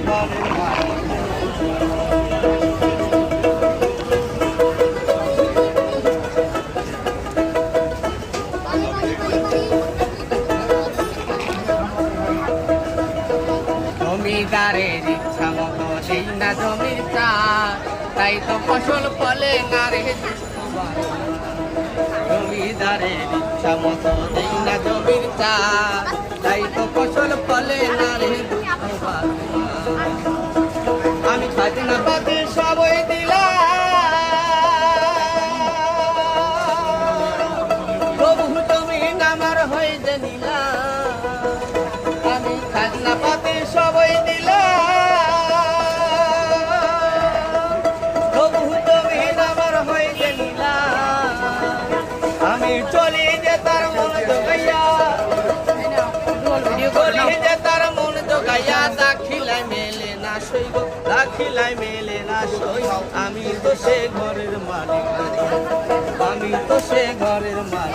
ঘরের মালিক। জমিদারের ইচ্ছা মতো দেই না জমির চাষ, তাই তো ফসল ফলে না রে জমিদারের ইচ্ছা মতো দেই না জমির চাষ, তাই তো ফসল ফলে না রে আমি খাজনা পাতি সবই দিলাম, তবু জমিন আমার হয়ে যে নিলাম। আমি খাজনা পাতি সবই দিলাম, তবু জমিন আমার হয়ে যে নিলাম। আমি চলি যে তার মন জোগাইয়া, চলি যে তার মন জোগাইয়া, দাখিলাই মেলে না সই গো, দাখিলাই মেলে না সই। আমি তো সে ঘরের মালিক, আমি তো সে ঘরের মালিক।